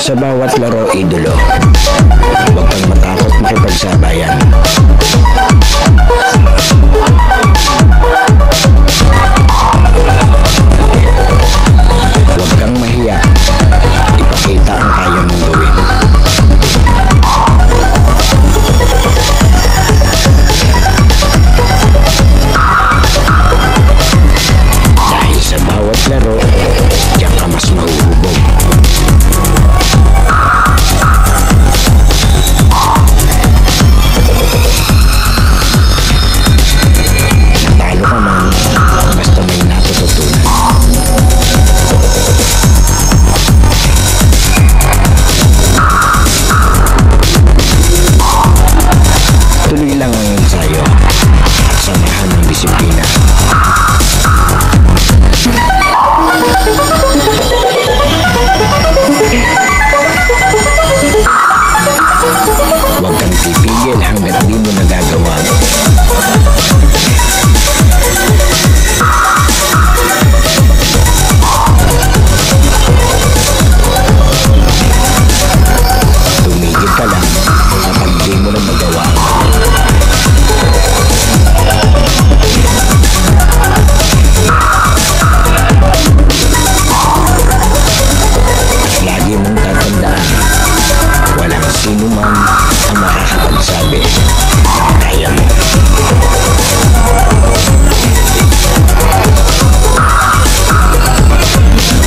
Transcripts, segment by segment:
Sa bawat laro, idolo, huwag kang matakot makipagsabayan. Huwag kang mahiya, ipakita ang kaya mong gawin. Dahil sa bawat laro, diyan ka mas mahuhubog. Natalo ka man, basta may natututunan. Tuloy lang ang ensayo at samahan ng disiplina. Huwag kang titigil hanggat di mo nagagawa. Tumigil ka lang kapag di mo na magawa. At lagi mong tatandaan, walang sino man ang makakapagsabi na kaya mo.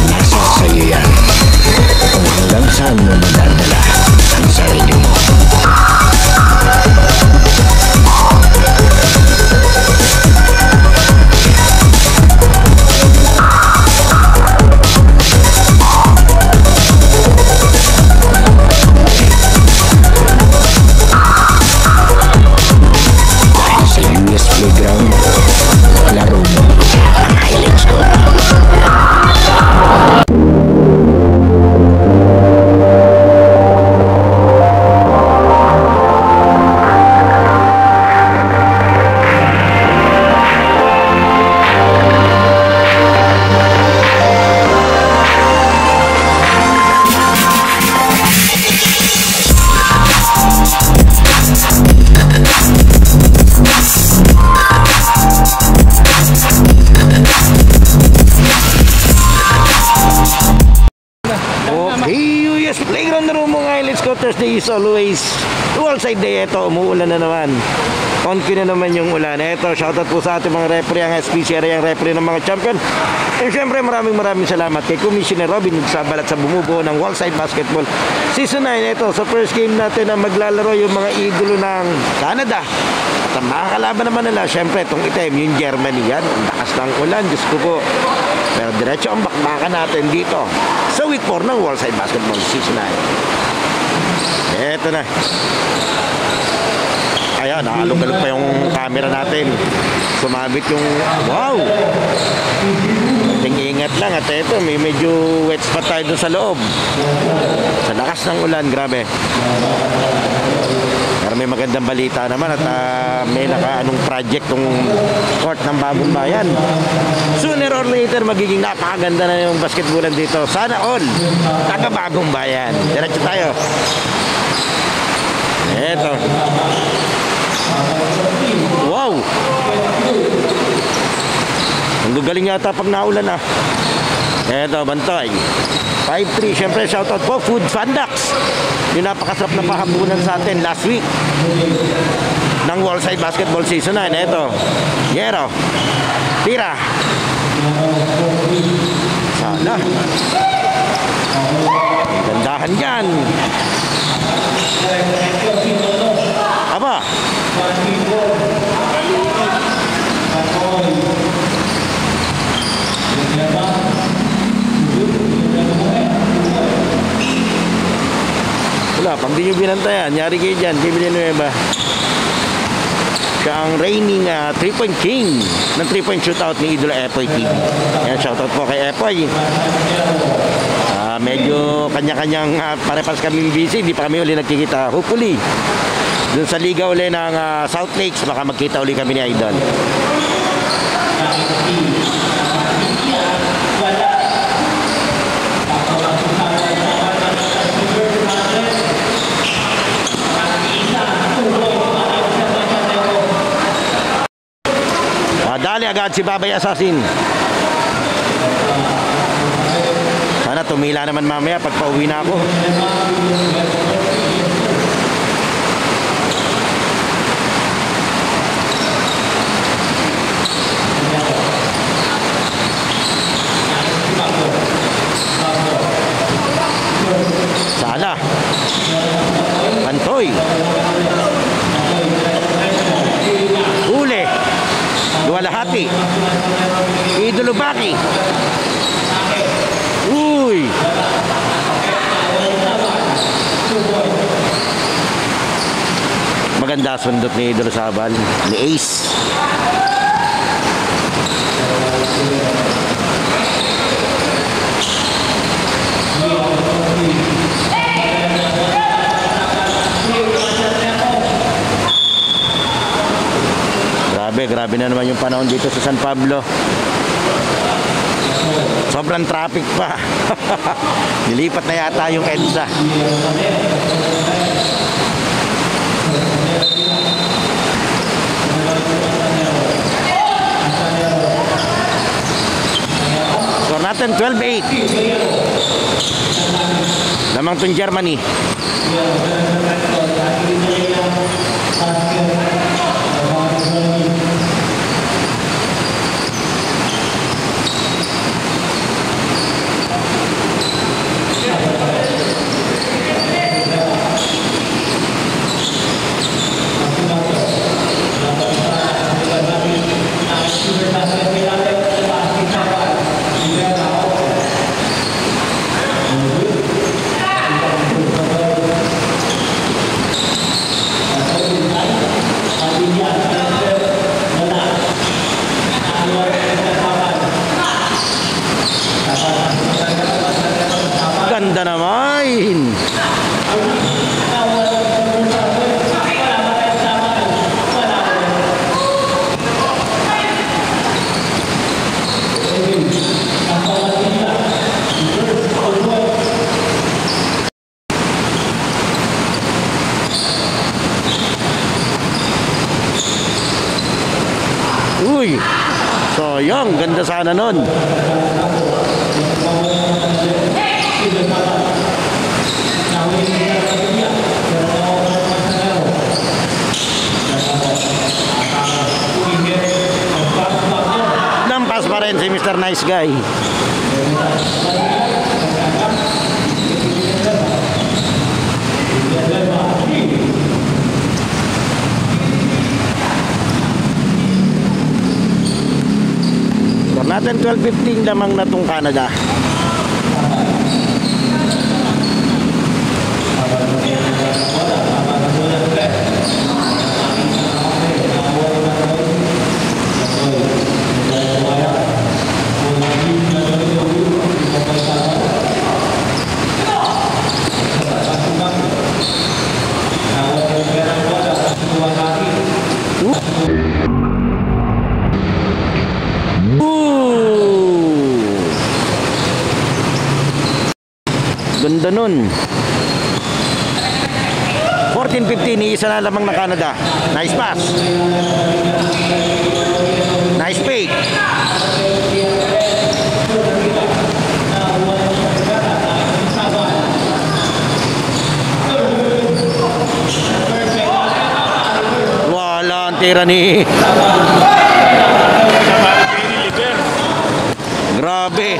Nasa sa'yo yan kung hanggang saan mo madadala ang sarili mo. Dahil sa US Playground, laro mo ang highlights ko. Okay, US Playground na rin mga highlights ko. Thursday is always wallside day. Ito, umuulan na naman. Konti na naman yung ulan. Ito, shoutout po sa ating mga referee, ang SPCR, ang referee ng mga champion. And syempre, maraming salamat kay Commissioner Robin Nagsabalat sa bumubuo ng wallside basketball Season 9. Ito, sa first game natin na maglalaro yung mga idolo ng Canada. At ang mga kalaban naman nila, syempre, itong item, yung Germany yan. Ang lakas ng ulan, Diyos ko po. Pero diretso ang bakbakan natin dito sa week 4 ng wallside basketball Season 9. Eto na. Ayan, nakalog-alog pa yung camera natin. Sumabit yung wow. Ingat lang at eto, may medyo wet spot tayo dun sa loob. Sa lakas ng ulan, grabe. Pero may magandang balita naman at may nakaanong project ng court ng Bagong Bayan. Sooner or later, magiging napakaganda na yung basketballan dito. Sana all, taga Bagong Bayan. Diretso tayo. Eto. Wow! Ang gagaling yata pag naulan ah. Eto, Bantoy 5-3, syempre shoutout po Food Fandax, yung napakasarap na pahapunan sa atin last week ng wallside basketball Season 9. Eto, Yero tira. Sana gandahan yan. Aba, wala, pag di nyo binantayan, nyari kayo dyan, di Villanueva. Siya ang reigning 3-point king ng 3-point shootout ni Idol Epoy TV. Ayan, shoutout po kay Epoy. Medyo kanya-kanyang pare-pares kami busy, hindi pa kami uli nagkikita. Hopefully, dun sa liga uli ng South Lakes, baka magkita uli kami ni Idol. Sumali agad si Babay Assassin. Sana tumila naman mamaya pag pauwi na ako. Sala. Antoy. Ule. Luwalhati. Idolo Baki. Uy. Maganda sundot ni Idolo Sabal. Ni Ace. Grabe na naman yung panahon dito sa San Pablo. Sobrang traffic pa. Nilipat na yata yung EDSA. Score natin 12-8. Lamang tong Germany. Ganda naman. Uy, sayang, ganda sana nun. Lampas pa rin si Mr. Nice Guy. Natin 12-15 lamang na tong Canada. Ganda nun. 14-15, isa na lamang na Canada. Nice pass. Nice fake. Wala ang tira ni grabe.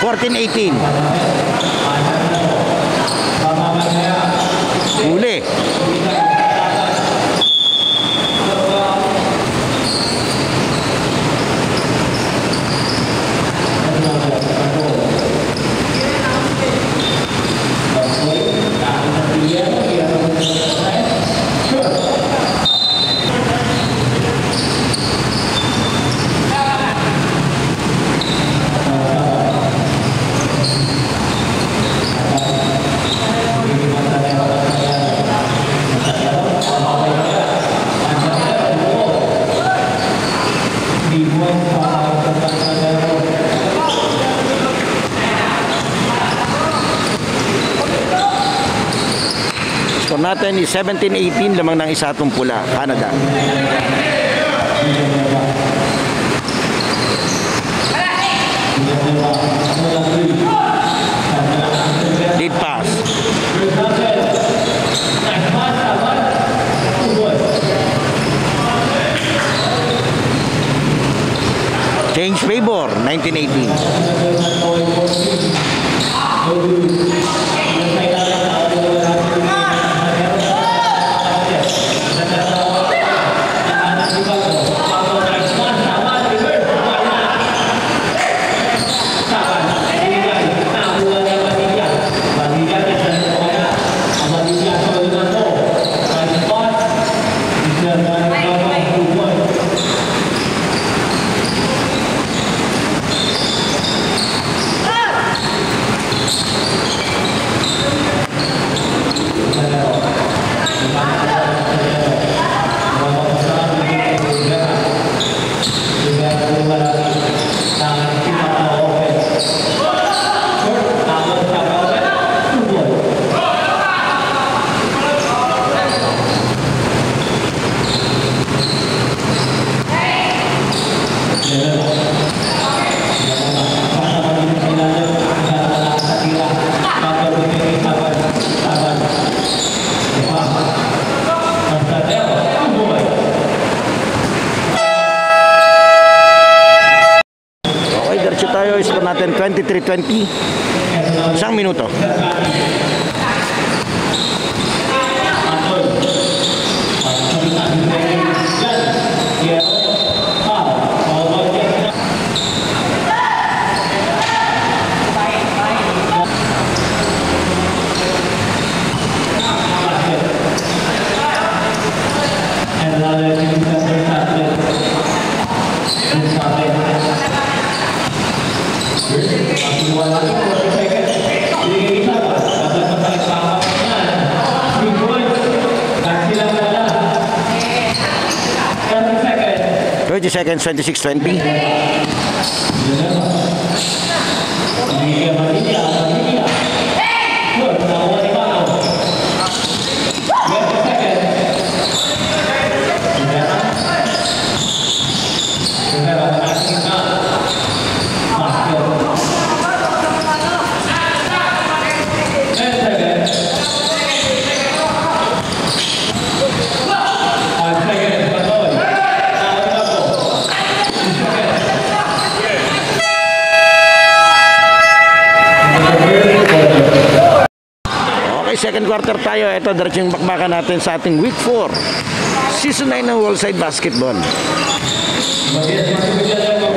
$14-18. Huli. natin is 17-18, lamang ng isa itong pula, Canada. Lead pass. Change favor, 19-18. Score natin 23-20, isang minuto. Seconds, 26-20. Second quarter tayo. Ito, diretsyung bakbakan natin sa ating week 4 season 9 ng Worldside Basketball.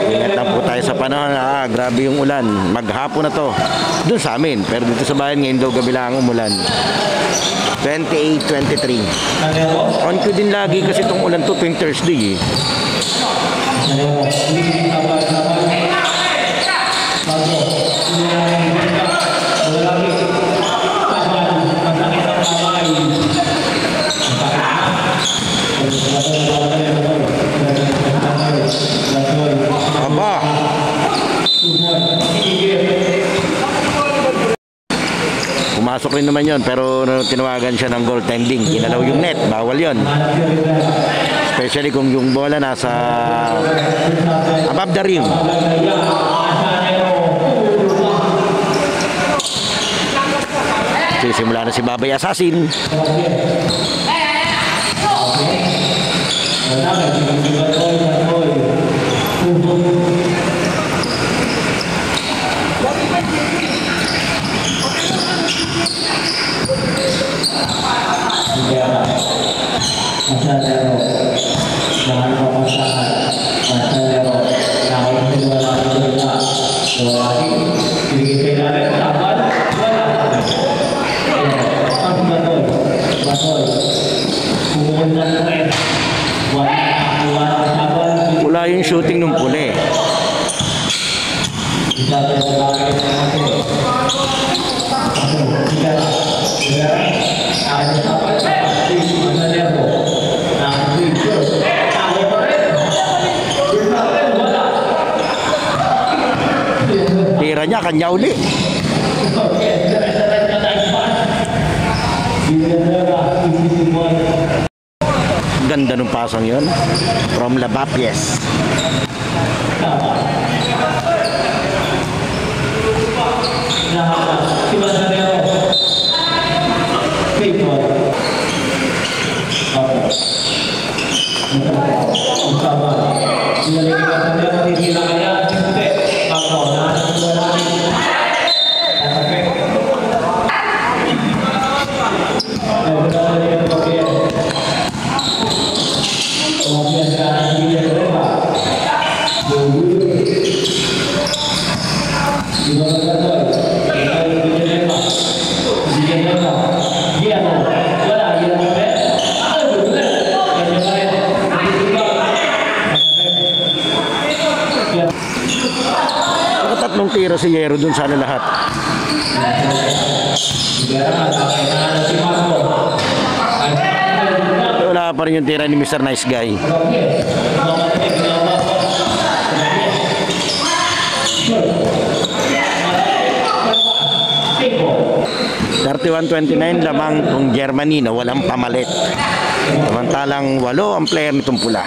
Ingat lang po tayo sa panahon. Grabe yung ulan. Maghapon na to dun sa amin, pero dito sa bayan ngayon daw gabi lang ang umulan. 28-23. On ko din lagi kasi itong ulan to tuwing Thursday Aba. Pumasok rin naman yon, pero tinawagan siya ng goaltending. Kinalaw yung net, bawal yon. Especially kung yung bola nasa above the rim. Simula na si Babay Assassin. Wala yung shooting ng puli. Tira niya, kanya uli. pasong yun from Labapies. Tatlong tiro si Yero dun sana lahat. Wala pa rin yung tira ni Mr. Nice Guy. 31-29 lamang kung Germany na walang pamalit. Samantalang 8 ang player nitong pula.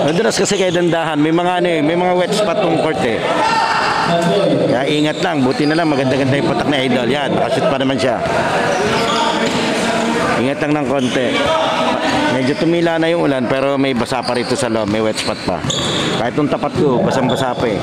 Madalas kasi kaya dandahan, may mga may mga wet spot tong court eh. Kaya ingat lang, buti na lang maganda-ganda yung patak ni Idol. Yan, nakashoot pa naman siya. Ingat lang ng konti. Medyo tumila na yung ulan pero may basa pa rito sa loob, may wet spot pa. Kahit yung tapat ko, basang-basa pa eh.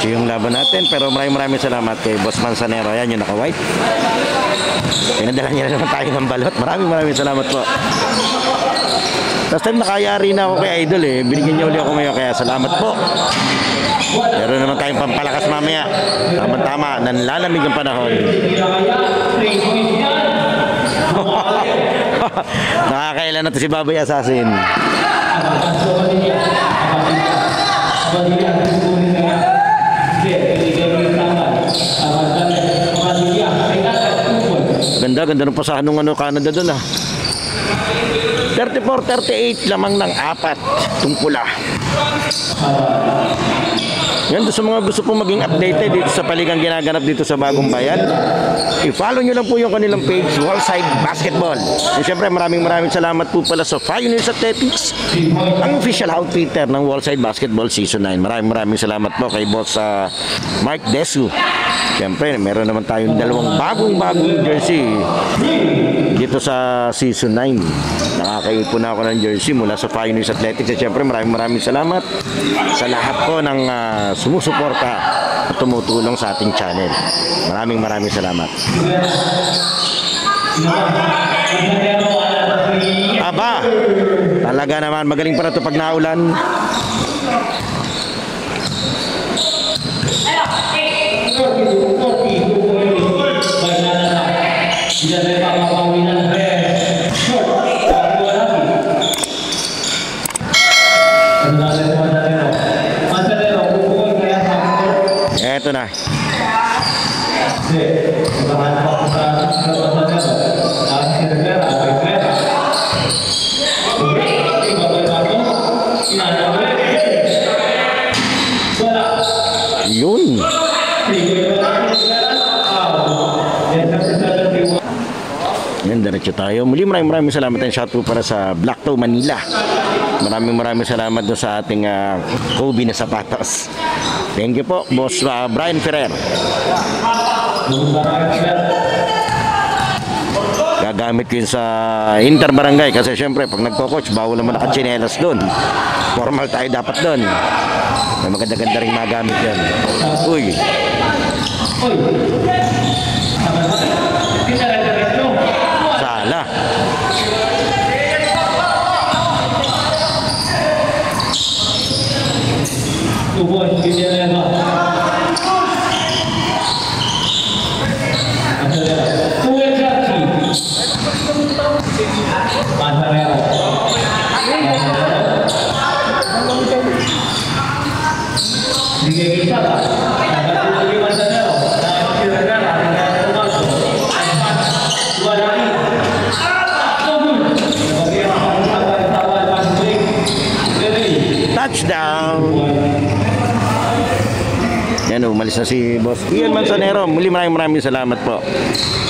Yung laban natin, pero maraming salamat kay Boss Manzanero. Ayan yung naka-white. Pinadala niya na naman tayo ng balot. Maraming salamat po. Last time nakayari na ako kay Idol eh. Binigyan niya uli ako ngayon, kaya salamat po. Meron naman tayong pampalakas mamaya. Tama-tama, nanlalamig ang panahon. Nakakailan na to si Baboy Assassin. Ganda ng pasahan ng Canada doon ah. 34-38 lamang ng 4 itong pula. Yan, sa mga gusto pong maging updated dito sa paligang ginaganap dito sa Bagong Bayan, i-follow nyo lang po yung kanilang page, Wallside Basketball. And syempre maraming salamat po pala sa Pioneers Athletics, ang official outfitter ng Wallside Basketball Season 9. Maraming salamat po kay Boss Mark Desu. Syempre meron naman tayong dalawang bagong jersey dito sa Season 9. Nakakaipon na ako ng jersey mula sa Pioneers Athletics. At syempre maraming salamat sa lahat po ng sumusuporta at tumutulong sa ating channel. Maraming salamat. Aba, talaga naman magaling para ito pag naulan. Eto na. Yun. Yan, diretso tayo. Muli maraming salamat and shout out para sa Black Toe Manila. Maraming salamat doon sa ating Kobe na sapatos. Thank you po, Boss Brian Ferrer. Gagamit ko yun sa Interbarangay kasi syempre pag nagko-coach bawal naman nakachinelas doon. Formal tayo dapat doon. May maganda-ganda rin magamit yan. Uy. Sala. Touchdown. Yan, umalis na si Boss Ian Manzanero. Muli maraming salamat po.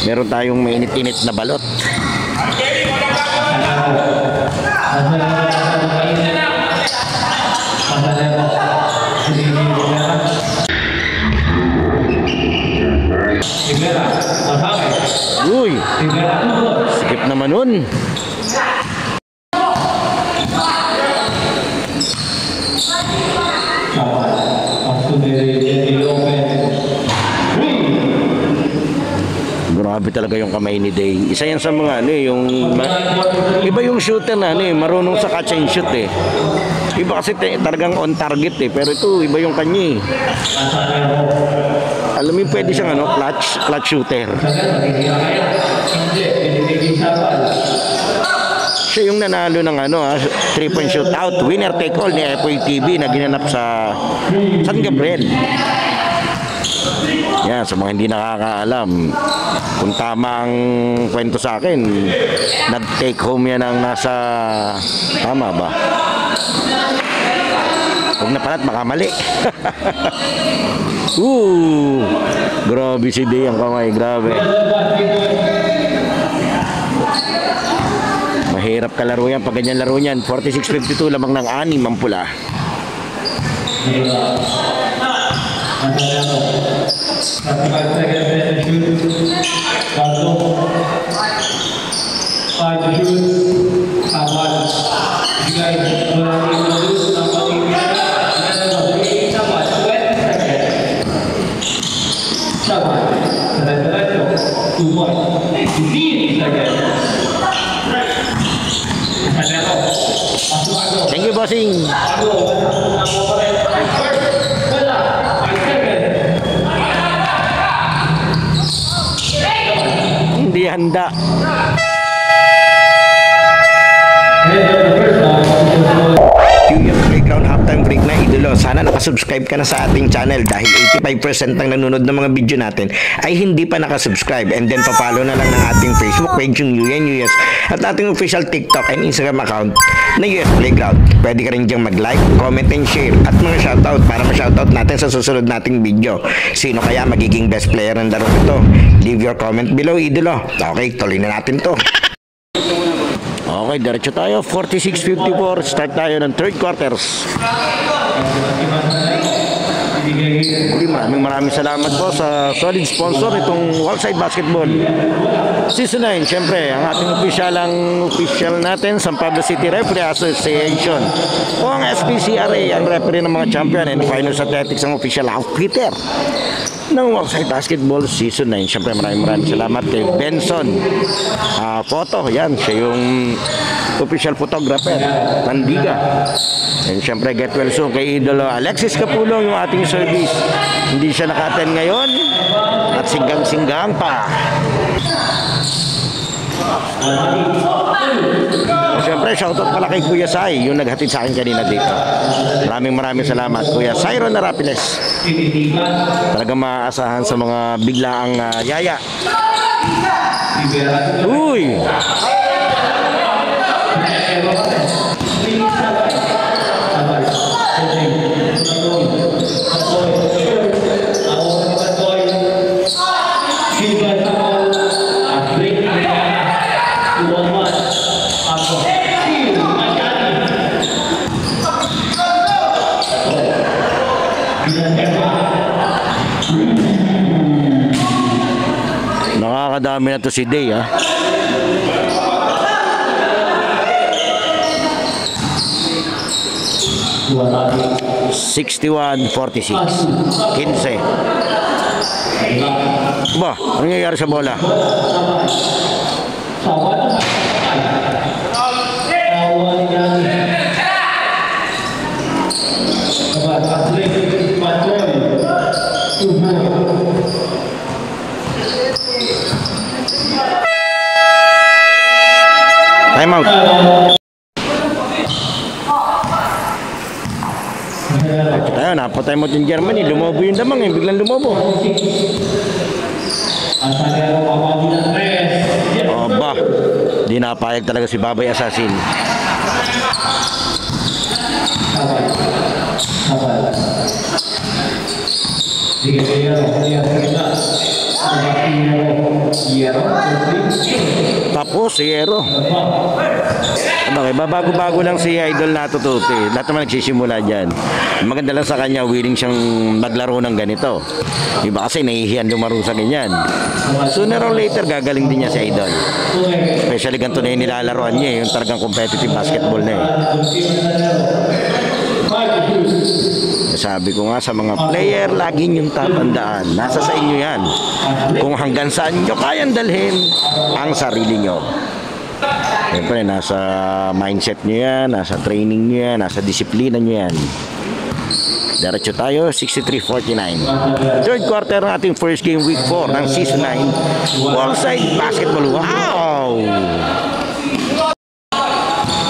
Meron tayong mainit-init na balot. Uy, sikip naman nun. Grabe talaga yung kamay ni Day. Isa yan sa mga yung iba yung shooter na marunong sa catch and shoot eh. Iba kasi talagang on target eh, pero ito iba yung kanya eh. Alam mo pwede siyang clutch shooter. Siya yung nanalo ng 3-point shootout, winner take all ni FOTV na ginanap sa San Gabriel. Yan, sa mga hindi nakakaalam, kung tama ang kwento sa akin, nag-take home yan ang nasa, tama ba? Huwag na pala't makamali. Grabe si Day ang kamay, grabe. Mahirap kalaro yan pag ganyan laro yan. 46-52 lamang ng 6 ang pula. Thank you, bossing. Hindi handa. Playground halftime break na idolo. Sana nakasubscribe ka na sa ating channel dahil 85% ng nanonood ng mga video natin ay hindi pa nakasubscribe, and then papalo na lang ng ating Facebook page yung UNUS at ating official TikTok and Instagram account na US Playground. Pwede ka rin diyang mag-like, comment and share at mga shoutout para ma-shoutout natin sa susunod nating video. Sino kaya magiging best player ng laro ito? Leave your comment below, idolo. Okay, tuloy na natin to. Okay, diretso tayo. 46-54. Start tayo ng third quarters. Maraming salamat po sa solid sponsor itong Wallside Basketball Season 9. Siyempre, ang ating official natin, San Pablo City Referee Association o ang SPCRA, ang referee ng mga champion and finals athletics, ang official outfitter ng Wallside Basketball Season 9. Siyempre maraming salamat kay Benson Photo. Yan, siya yung official photographer ng Liga. And siyempre get well soon kay Idolo Alexis Capulong, yung ating service. Hindi siya naka-attend ngayon at singgang-singgang pa. Siyempre shoutout pala kay Kuya Sai, yung naghatid sa akin kanina dito. Maraming salamat Kuya Sayron Narapiles. Talagang maaasahan sa mga biglaang yaya. Uy! Marami na to si Day, ha. Dua 61-46. 15. Ba, ano nangyayari sa bola? Time out. Ayun, napatay mo yung Germany. Lumobo yung damang eh. Biglang lumobo. Oh, ba. Di napayag talaga si Babay Assassin. Tapos si Hero. Okay, babago-bago lang si Idol natututo eh. Lahat naman nagsisimula dyan. Maganda lang sa kanya, willing siyang maglaro ng ganito. Iba kasi nahihiyan lumaro sa ganyan. Sooner or later, gagaling din niya si Idol. Especially ganito na yung nilalaroan niya eh, yung talagang competitive basketball na eh. Sabi ko nga sa mga player, lagi niyong tatandaan. Nasa sa inyo yan. Kung hanggang saan nyo kayang dalhin ang sarili nyo. Siyempre, nasa mindset nyo yan, nasa training nyo yan, nasa disiplina nyo yan. Diretso tayo, 63-49. Third quarter ng ating first game, week 4 ng season 9. Wallside basketball. Wow!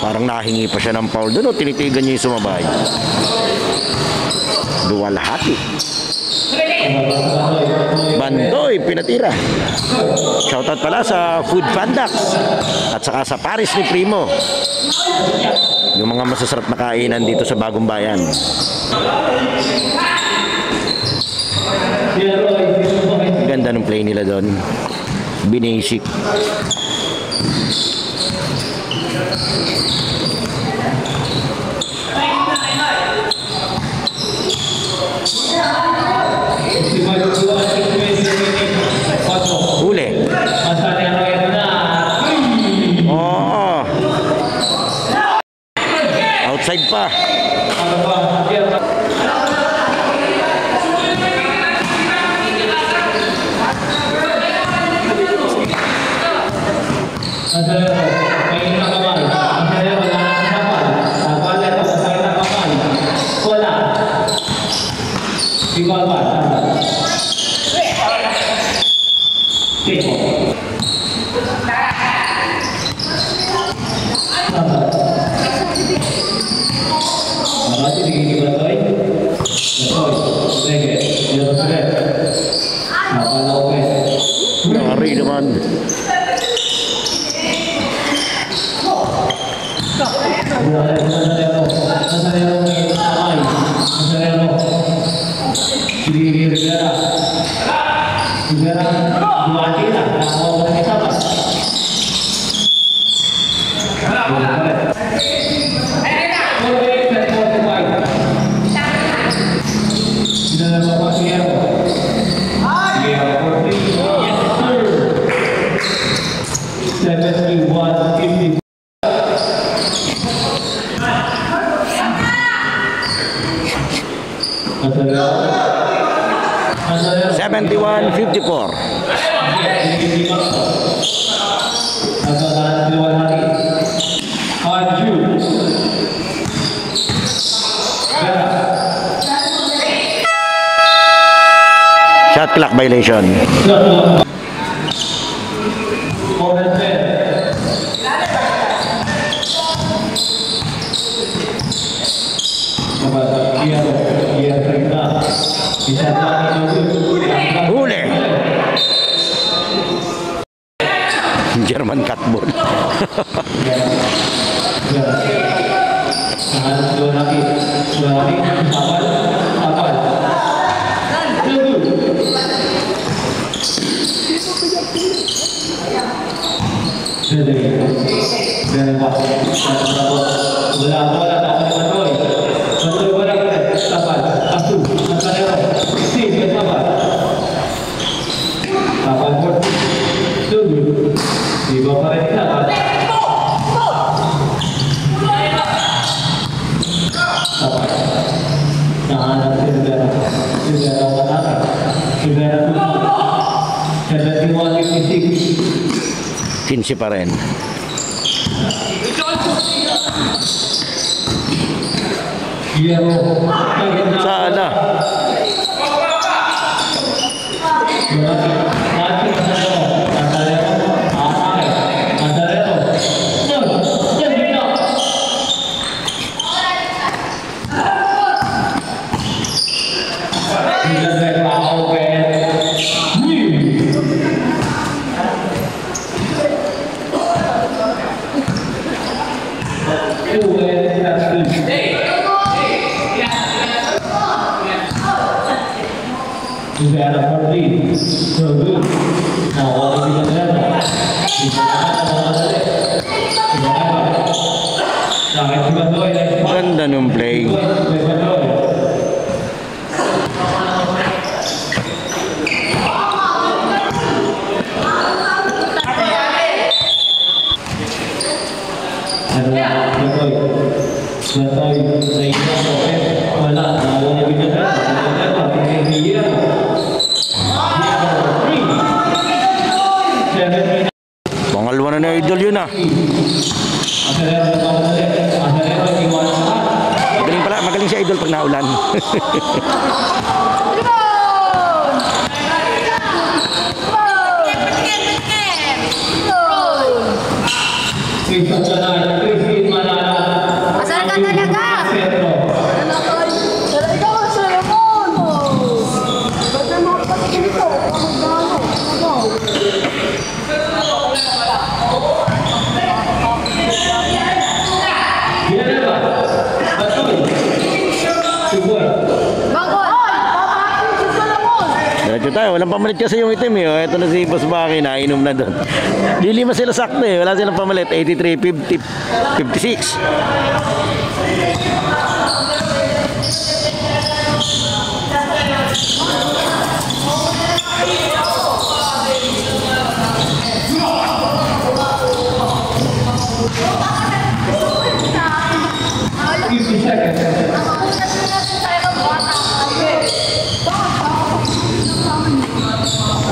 Parang nahingi pa siya ng foul doon o tinitigan niya yung sumabay. Dua lahati. Bandoy pinatira. Shoutout pala sa Food Pandax at saka sa Paris ni Primo, yung mga masasarap na kainan dito sa Bagong Bayan. Ganda ng play nila doon. Binasic. Huli. Oh. Outside pa. Ngari naman. Seventy-one, 54. Shot clock violation. Huli. German cutball. 15 pa rin. Sana. Ganda nung play. Pangalawa na idol yun ah. Magaling siya idol pag naulan. Masarap ka talaga. Diretso tayo, walang pamalit kasi yung itim eh. Ito na si Boss Baki, nainom na doon. Lilima sila sakto eh, wala silang pamalit. 83, 50, 56.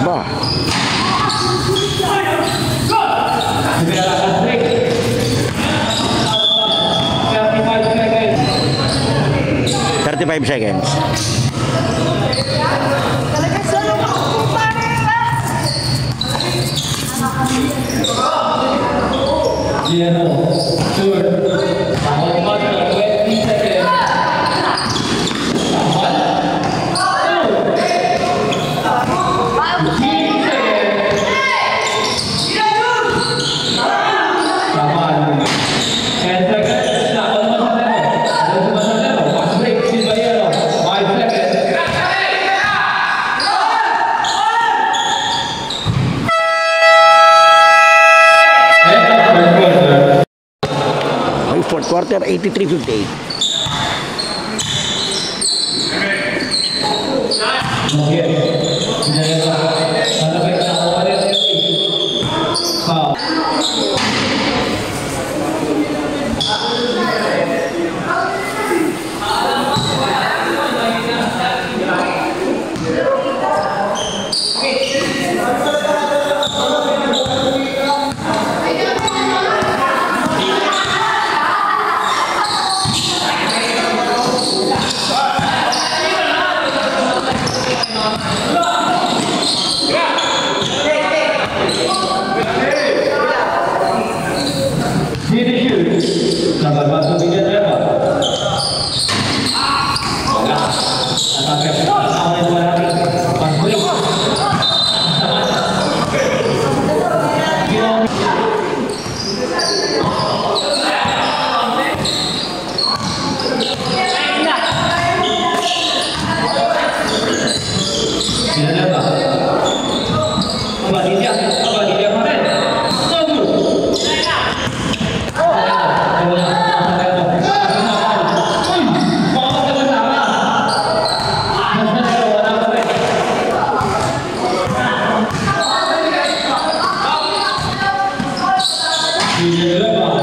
Ba? 35 seconds. Fourth quarter, 83-58. Di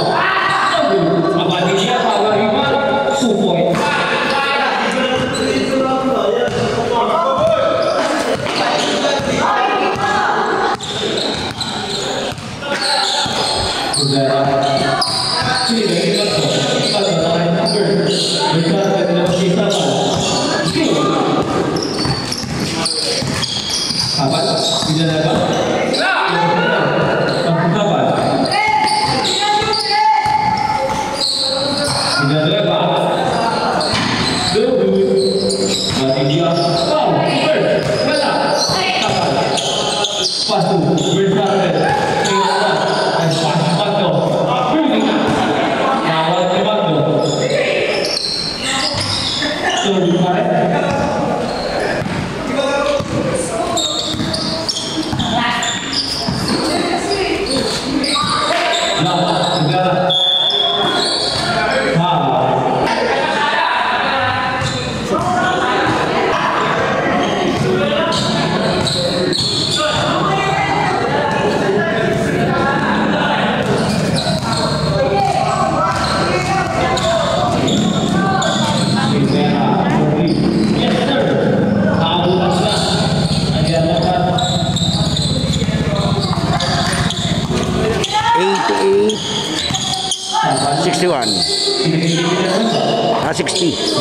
61. 60.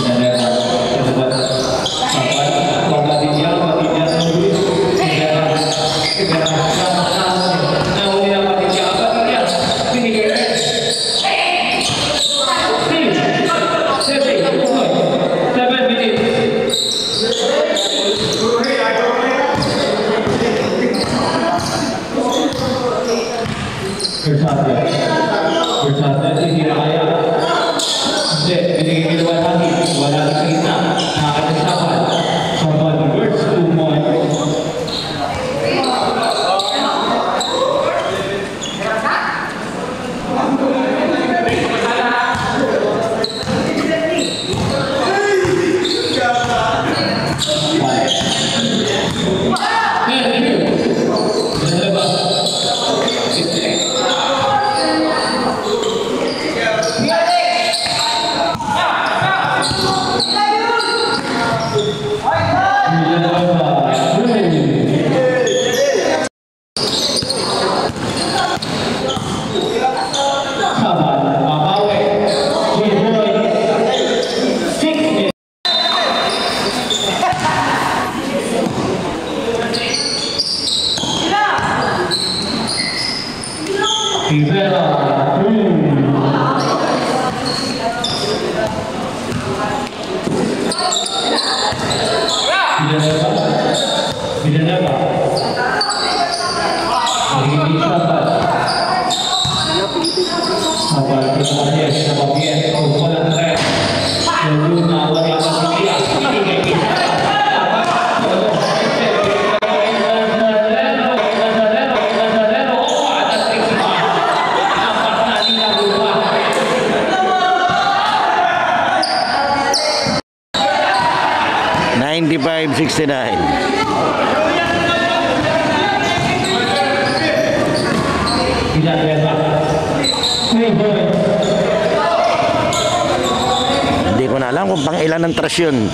Hindi ko na alam kung pang ilan ng trash yun.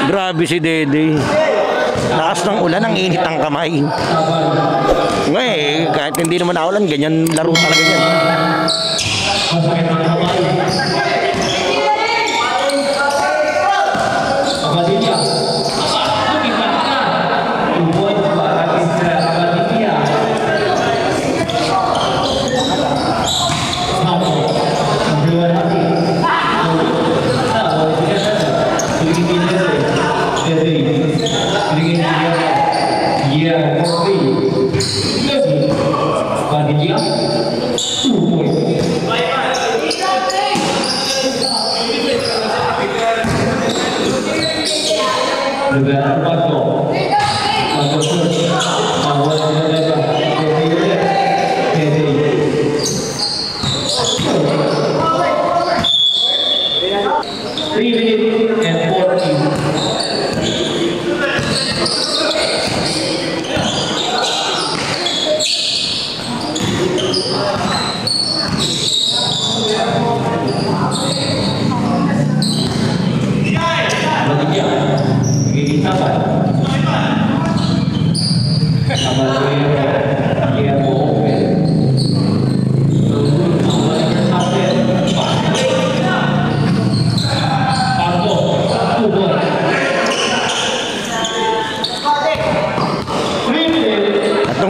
Grabe si Dede. Lakas ng ulan, ang init ang kamay. Ngayon, kahit hindi naman naulan, ganyan laro talaga yan.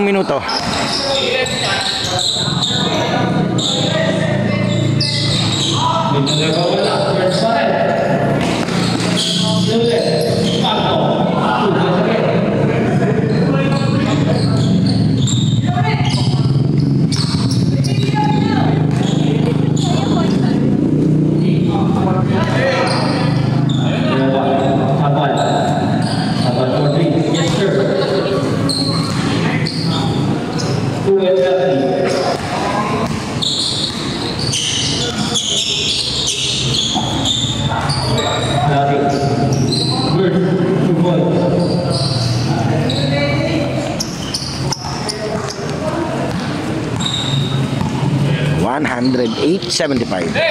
Minuto. 108.75.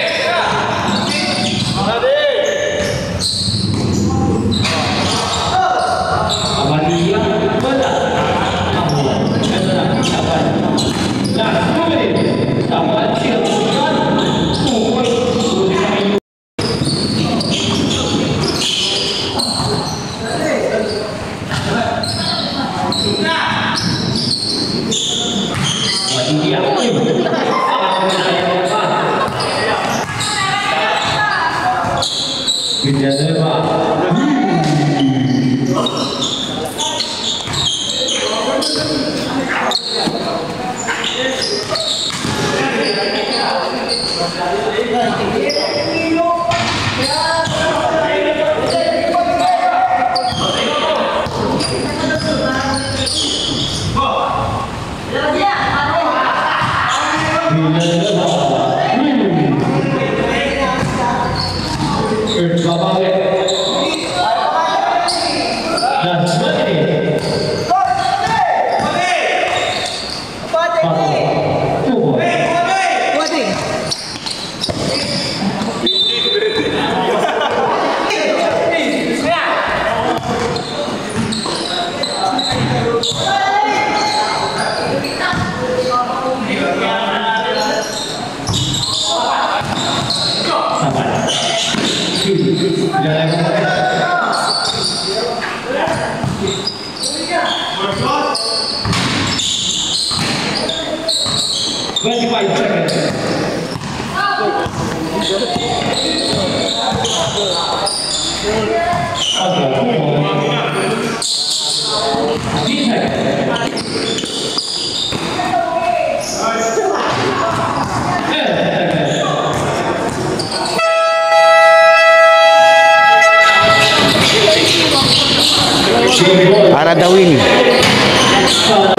Para the win.